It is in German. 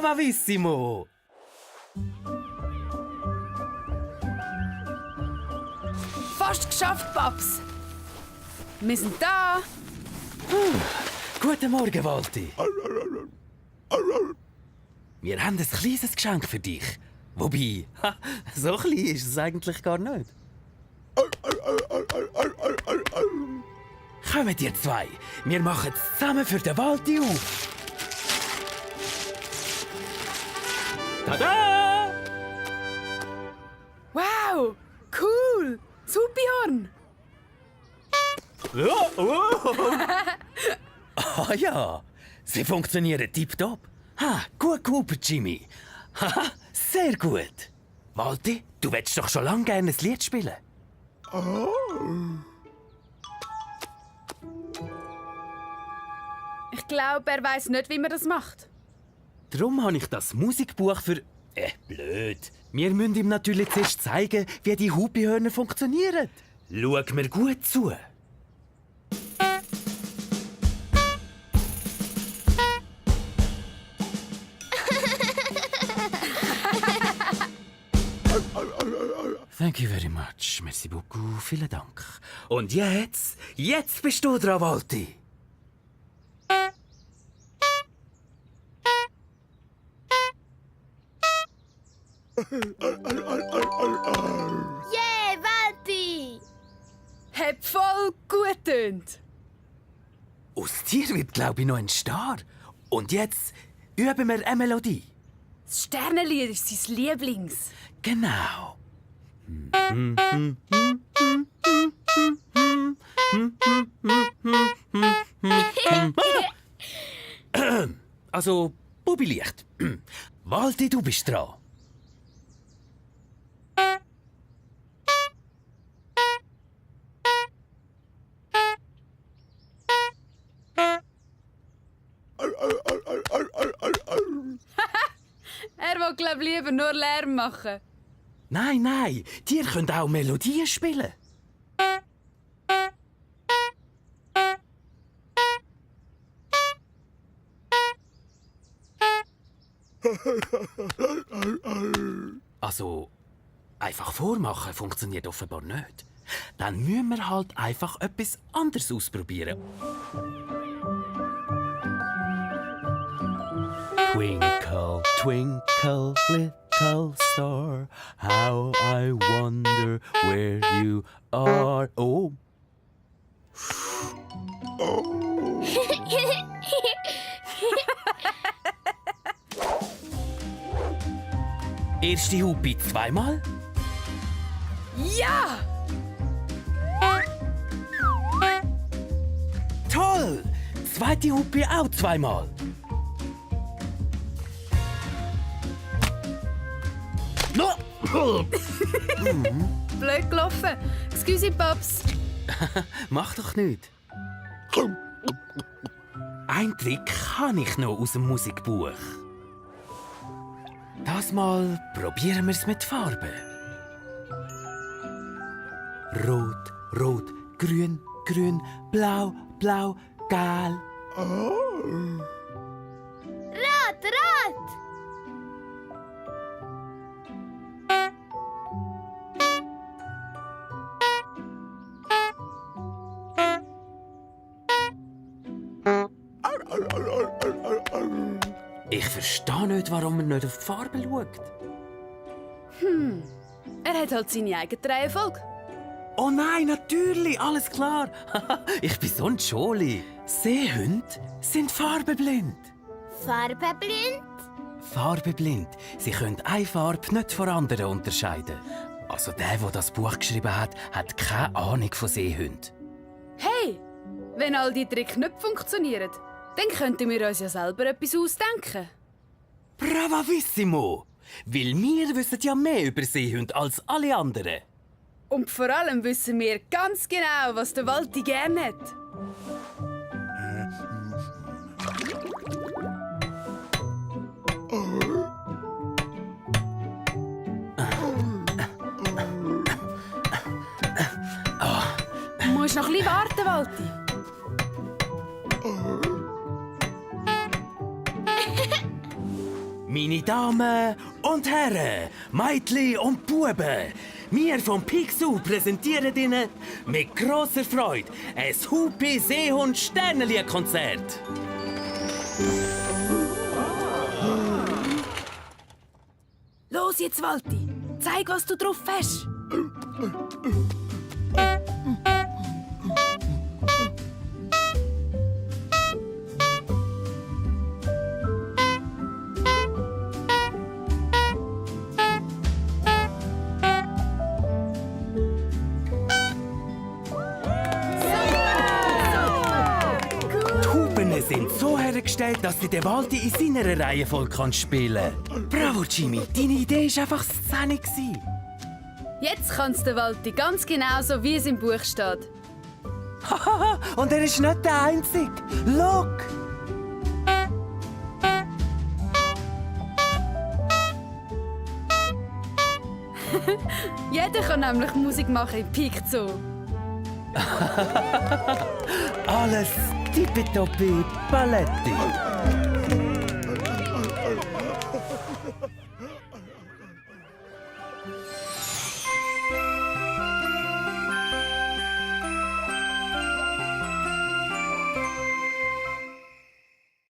Bravissimo! Fast geschafft, Paps. Wir sind da. Guten Morgen, Walti. Wir haben ein kleines Geschenk für dich. Wobei, so klein ist es eigentlich gar nicht. Kommt ihr zwei, wir machen es zusammen für den Walti auf. Tada! Wow, cool. Supihorn. Ah ja, sie funktionieren tipptopp. Gut gehupert, Jimmy. Haha, sehr gut. Walti, du willst doch schon lange gerne ein Lied spielen. Ich glaube, er weiß nicht, wie man das macht. Darum habe ich das Musikbuch für... blöd. Wir müssen ihm natürlich zuerst zeigen, wie die Hupihörner funktionieren. Schau mir gut zu. Thank you very much. Merci beaucoup. Vielen Dank. Und jetzt bist du dran, Walti. Yeah, Walti! Hat voll gut tönt. Aus dir wird, glaube ich, noch ein Star. Und jetzt üben wir eine Melodie. Das Sternenlied ist sein Lieblings. Genau. Also, Bubbilicht. Walti, du bist dran. Er will, glaube ich, lieber nur Lärm machen. Nein, Tiere können auch Melodien spielen. Also, einfach vormachen funktioniert offenbar nicht. Dann müssen wir halt einfach etwas anderes ausprobieren. Twinkle, twinkle, little star, how I wonder where you are. Oh. Erste Hupi zweimal. Ja! Toll! Zweite Hupi auch zweimal. No! Blöd gelaufen. Excuse, Paps. Mach doch nicht. Ein Trick kann ich noch aus dem Musikbuch. Das Mal probieren wir es mit Farben. Rot, rot, grün, grün, blau, blau, gelb. Rot, rot! Ich verstehe nicht, warum er nicht auf die Farbe schaut. Er hat halt seine eigene Reihenfolge. Oh nein, natürlich, alles klar. Ich bin so ein Scholi. Seehunde sind farbenblind. Farbenblind? Farbenblind. Sie können eine Farbe nicht von anderen unterscheiden. Also der das Buch geschrieben hat, hat keine Ahnung von Seehunden. Hey, wenn all die Tricks nicht funktionieren, dann könnten wir uns ja selber etwas ausdenken. Bravissimo! Weil wir wissen ja mehr über Seehunde als alle anderen. Und vor allem wissen wir ganz genau, was der Walti gerne hat. Du musst noch ein bisschen warten, Walti. Meine Damen und Herren, Mädchen und Buben, wir vom Pixu präsentieren Ihnen mit grosser Freude ein Hupi Seehund Sternenlied-Konzert. Los jetzt, Walti. Zeig, was du drauf hast. Die Hupen sind so hergestellt, dass sie den Walti in seiner Reihenfolge spielen kann. Bravo, Jimmy, deine Idee war einfach Szene. Jetzt kann's der Walti ganz genauso, wie es im Buch steht. Hahaha, und er ist nicht der Einzige. Look! Jeder kann nämlich Musik machen im Peak Zoo. Alles tippitoppi Paletti.